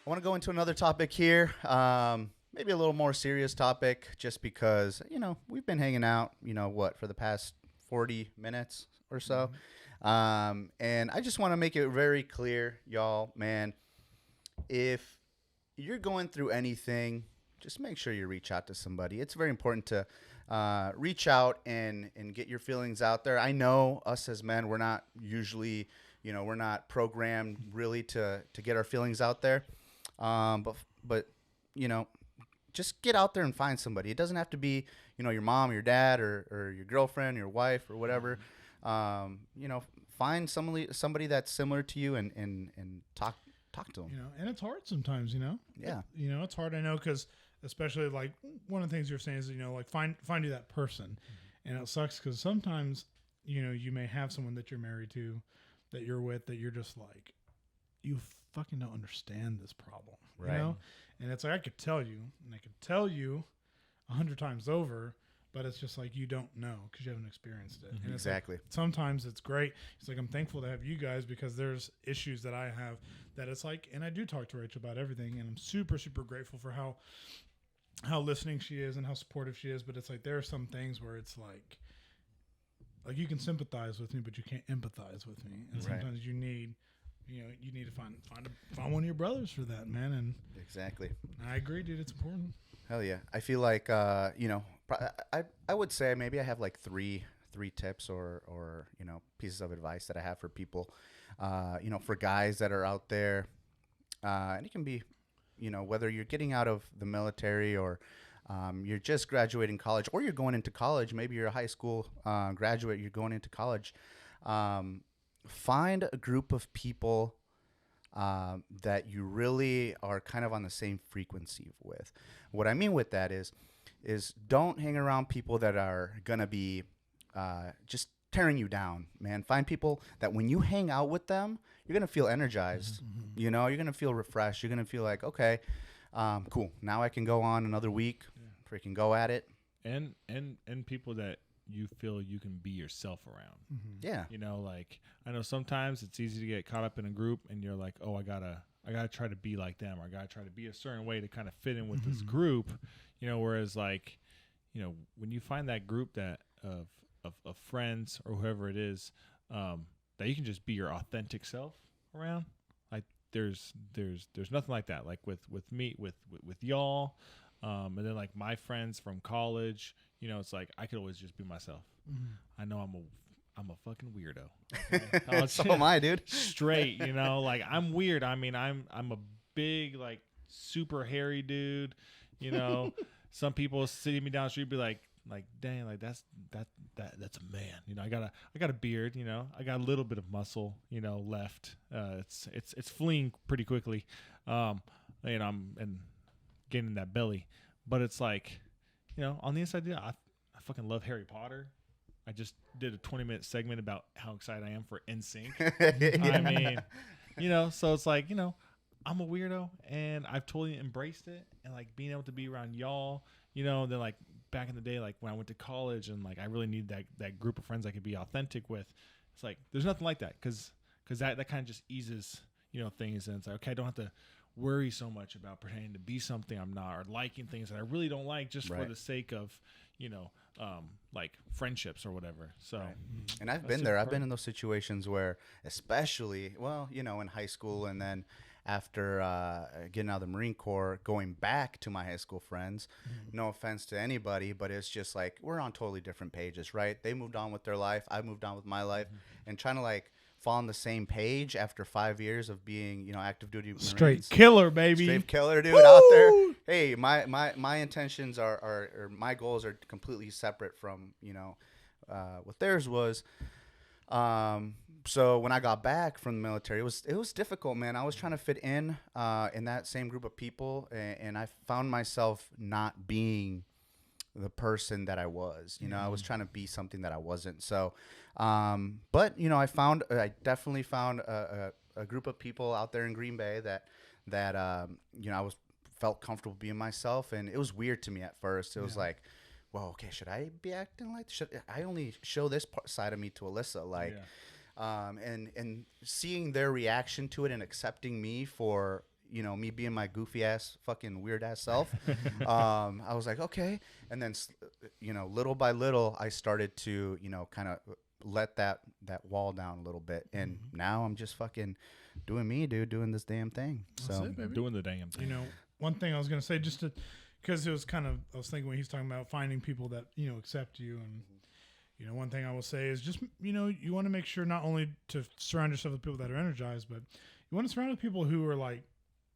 I want to go into another topic here. Maybe a little more serious topic, just because we've been hanging out. What, for the past 40 minutes or so, Mhm. and I just want to make it very clear, y'all, man. If you're going through anything, just make sure you reach out to somebody. It's very important to reach out and get your feelings out there. I know us as men, we're not usually, we're not programmed really to get our feelings out there. But you know, just get out there and find somebody. It doesn't have to be, your mom, your dad, or your girlfriend, your wife, or whatever. Mhm. Find somebody that's similar to you and talk to them. And it's hard sometimes. Yeah. It's hard. I know because especially like one of the things you're saying is like find you that person, and it sucks because sometimes you may have someone that you're married to, that you're with, that you're just like you fucking don't understand this problem, Right. and it's like I could tell you, and I could tell you 100 times over. But it's just like you don't know because you haven't experienced it. And it's like, Exactly. sometimes it's great. It's like I'm thankful to have you guys because there's issues that I have that it's like, and I do talk to Rachel about everything, and I'm super super grateful for how listening she is and how supportive she is. But it's like there are some things where it's like you can sympathize with me, but you can't empathize with me, and Right. sometimes you need. You need to find one of your brothers for that, man. And Exactly. I agree, dude. It's important. Hell yeah. I feel like I would say maybe I have like three tips or pieces of advice that I have for people. For guys that are out there, and it can be, whether you're getting out of the military or you're just graduating college or you're going into college. Maybe you're a high school graduate. You're going into college. Um, Find a group of people that you really are kind of on the same frequency with. What I mean with that is don't hang around people that are gonna be just tearing you down, man. Find people that when you hang out with them, you're gonna feel energized. Mm-hmm. You're gonna feel refreshed. You're gonna feel like, okay, cool. Now I can go on another week. Freaking go at it. And people that you feel you can be yourself around. Mm-hmm. Yeah. Like I know sometimes it's easy to get caught up in a group and you're like, oh, I gotta try to be like them, or I gotta try to be a certain way to kind of fit in with this group. Whereas like, when you find that group that of friends or whoever it is, that you can just be your authentic self around. Like there's nothing like that. Like with me with y'all, and then like my friends from college, it's like I could always just be myself. Mm-hmm. I know I'm a fucking weirdo. Okay? So am I, dude. Straight, like I'm weird. I mean, I'm a big like super hairy dude. Some people see me down the street be like dang, like that's a man. I got a beard. I got a little bit of muscle. Left. It's fleeing pretty quickly. I'm and getting that belly, but it's like, on the inside, yeah, I fucking love Harry Potter. I just did a 20-minute segment about how excited I am for NSYNC. I mean, so it's like, I'm a weirdo and I've totally embraced it, and like being able to be around y'all, then like back in the day, like when I went to college and like I really needed that group of friends I could be authentic with. It's like, there's nothing like that. Cause that kind of just eases, things. And it's like, okay, I don't have to worry so much about pretending to be something I'm not, or liking things that I really don't like just for Right. the sake of, like friendships or whatever. So, Right. And I've That's been super there. I've been hard. in those situations where, especially, well, in high school, and then after getting out of the Marine Corps, going back to my high school friends. No offense to anybody, but it's just like we're on totally different pages, right? They moved on with their life. I moved on with my life, and trying to like fall on the same page after 5 years of being, active duty Marines. Straight killer, baby. Straight killer, dude, out there. Hey, my intentions are or my goals are completely separate from what theirs was. So when I got back from the military, it was difficult, man. I was trying to fit in that same group of people, and I found myself not being the person that I was. I was trying to be something that I wasn't. So, but I definitely found a group of people out there in Green Bay that I was felt comfortable being myself, and it was weird to me at first. It was like, well, okay, should I be acting like? Should I only show this side of me to Alyssa? Like, Yeah. and seeing their reaction to it and accepting me for me being my goofy ass, fucking weird ass self, I was like, okay. And then, little by little, I started to, kind of let that wall down a little bit. And now I'm just fucking doing me, dude, doing this damn thing. That's So it, baby. Doing the damn thing. One thing I was going to say, just to, because it was kind of, I was thinking when he's talking about finding people that, accept you. And, one thing I will say is just, you want to make sure not only to surround yourself with people that are energized, but you want to surround with people who are like,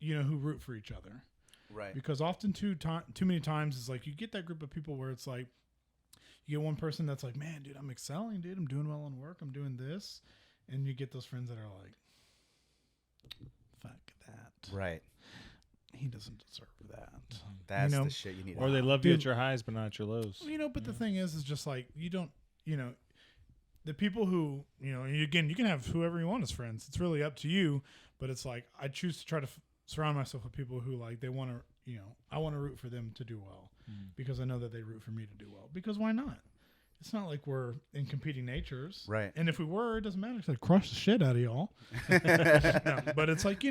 who root for each other. right. Because often too many times it's like you get that group of people where it's like, you get one person that's like, man, dude, I'm excelling, dude. I'm doing well in work. I'm doing this. And you get those friends that are like, fuck that. Right. He doesn't deserve that. That's the shit you need. Or they love you at your highs, but not at your lows. But the thing is just like, you don't, the people who, again, you can have whoever you want as friends. It's really up to you. But it's like, I choose to try to surround myself with people who like, they want to, I want to root for them to do well because I know that they root for me to do well. Because why not? It's not like we're in competing natures. Right. And if we were, it doesn't matter. It's like crush the shit out of y'all. No, but it's like,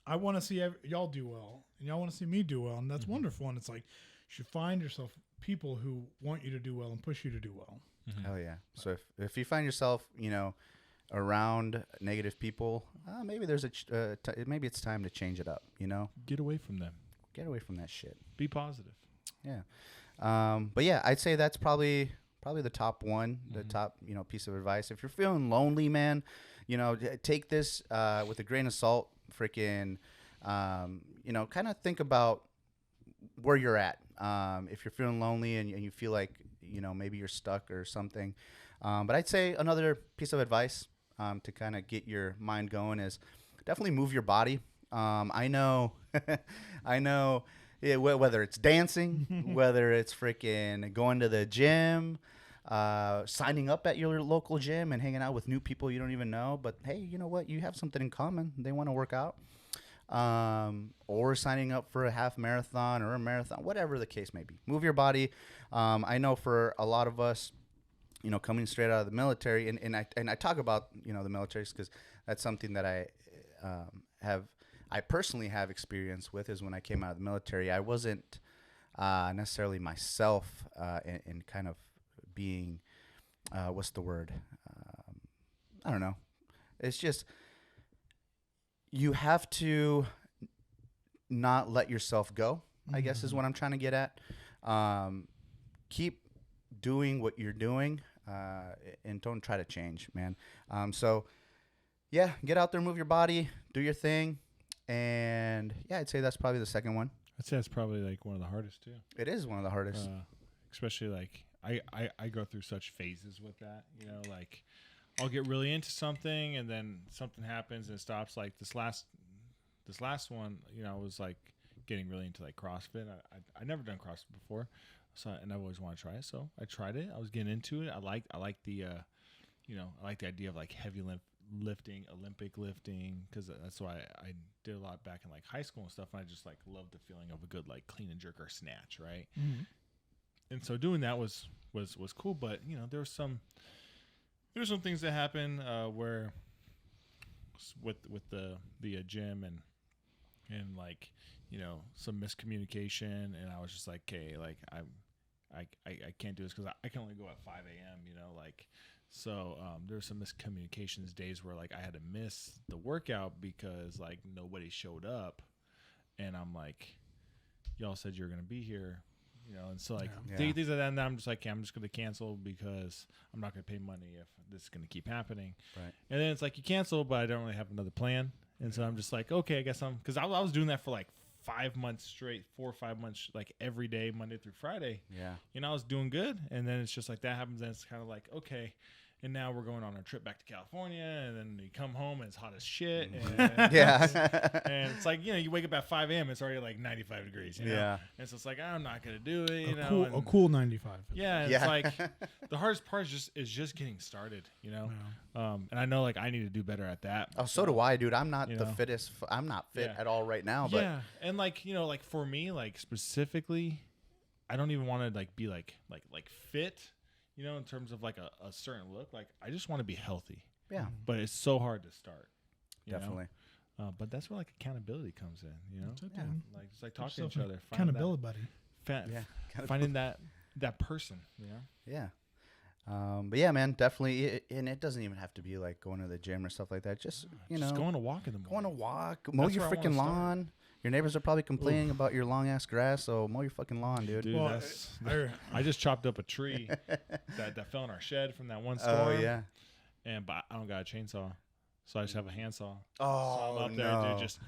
I want to see y'all do well and y'all want to see me do well. And that's wonderful. And it's like, you should find yourself people who want you to do well and push you to do well. Hell yeah. So if you find yourself, around negative people, maybe there's maybe it's time to change it up, Get away from them. Get away from that shit. Be positive. Yeah. But yeah, I'd say that's probably the top one, the top, piece of advice. If you're feeling lonely, man, take this with a grain of salt. Freaking, kind of think about where you're at. If you're feeling lonely and you feel like, maybe you're stuck or something. But I'd say another piece of advice to kind of get your mind going is definitely move your body. I know, whether it's dancing, whether it's freaking going to the gym, signing up at your local gym and hanging out with new people you don't even know. But hey, you know what? You have something in common. They want to work out. Or signing up for a half marathon or a marathon, whatever the case may be. Move your body. I know for a lot of us, coming straight out of the military, and I talk about, the military because that's something that I personally have experience with. Is when I came out of the military, I wasn't necessarily myself in kind of being, what's the word? I don't know. It's just, you have to not let yourself go, I guess is what I'm trying to get at. Keep doing what you're doing and don't try to change, man. So, yeah, get out there, move your body, do your thing. And, yeah, I'd say that's probably the second one. I'd say that's probably like one of the hardest, too. It is one of the hardest. Especially like I go through such phases with that, like I'll get really into something and then something happens and it stops. Like this last one, I was like getting really into like CrossFit. I never done CrossFit before, so and I've always wanted to try it. So I tried it. I was getting into it. I like the I like the idea of like heavy lifting, Olympic lifting, because that's why I did a lot back in like high school and stuff. And I just like loved the feeling of a good like clean and jerk or snatch, right? Mm-hmm. And so doing that was cool, but there was some things that happen where with the gym and like some miscommunication, and I was just like, okay, like I can't do this because I can only go at 5 a.m. Like so there's some miscommunications days where like I had to miss the workout because like nobody showed up, and I'm like, y'all said you're gonna be here. And so like things like that, and I'm just like, okay, I'm just going to cancel because I'm not going to pay money if this is going to keep happening. Right. And then it's like you cancel, but I don't really have another plan. And so I'm just like, okay, I guess because I was doing that for like 5 months straight, 4 or 5 months, like every day, Monday through Friday. Yeah. I was doing good. And then it's just like that happens. And it's kind of like, okay. And now we're going on our trip back to California, and then you come home and it's hot as shit. And and it's like, you wake up at 5 a.m. It's already like 95 degrees. Yeah. And so it's like, I'm not gonna do it. A cool 95. Yeah. And it's like the hardest part is just getting started. And I know like I need to do better at that. Oh, so do I, dude. I'm not the fittest. I'm not fit at all right now. But and like like for me, like specifically, I don't even want to like be like fit. In terms of like a certain look, like I just want to be healthy. Yeah. But it's so hard to start. Definitely. But that's where like accountability comes in, you know. That's it, Yeah. dude. Like it's like Put talking to yourself each in other, accountability buddy. finding that person, you know. Yeah. But yeah, man, definitely. And it doesn't even have to be like going to the gym or stuff like that. Just, Just going to walk in the morning. go on a walk, mow That's your where I wanna freaking start. lawn. Your neighbors are probably complaining about your long ass grass, so mow your fucking lawn, dude. Dude, Well, I just chopped up a tree that fell in our shed from that one Oh storm. yeah. But I don't got a chainsaw, so I just have a handsaw. Oh So I'm up there, dude, just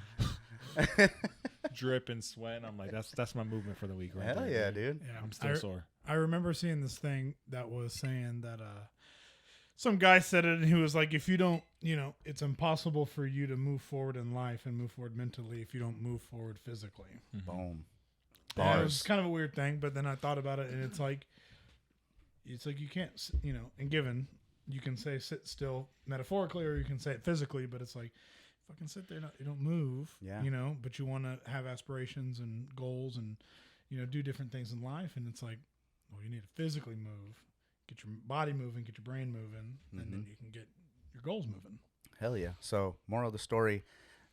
dripping sweat. And I'm like, that's my movement for the week, right Hell there, yeah, dude. Yeah, I'm still sore. I remember seeing this thing that was saying that some guy said it, and he was like, if you don't, it's impossible for you to move forward in life and move forward mentally if you don't move forward physically. Boom. And it was kind of a weird thing, but then I thought about it, and it's like you can't, and given you can say sit still metaphorically, or you can say it physically, but it's like fucking sit there, you don't move, Yeah. but you want to have aspirations and goals and do different things in life, and it's like, well, you need to physically move, get your body moving, get your brain moving, and then you can get your goals moving. Hell yeah. So, moral of the story: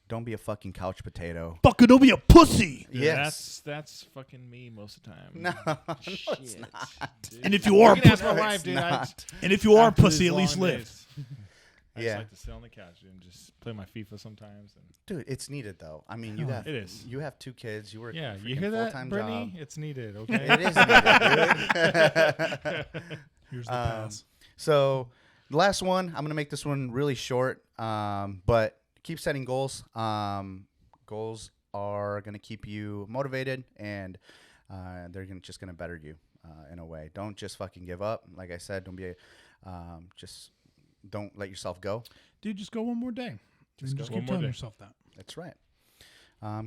don't be a fucking couch potato. Fucking don't be a pussy. Dude, Yes. that's fucking me most of the time. No, no, Shit, it's not. dude. And if you are You can ask pussy, my wife, it's dude. not. and if you are after pussy, these at least long live. days, I Yeah. just like to sit on the couch and just play my FIFA sometimes. And Dude, it's needed though. I mean, you No, got it is. You have 2 kids. You work. Yeah, a you freaking hear that, full-time Brittany? job. It's needed, okay? It is needed, dude. Here's the pass. So, the last one, I'm gonna make this one really short. But keep setting goals. Goals are gonna keep you motivated, and they're just gonna better you in a way. Don't just fucking give up. Like I said, don't let yourself go. Dude, just go one more day. Just go keep one more telling day. yourself that. That's right.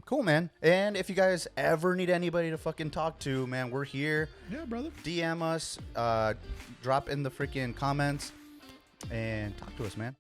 Cool, man. And if you guys ever need anybody to fucking talk to, man, we're here. Yeah, brother. DM us, drop in the freaking comments, and talk to us, man.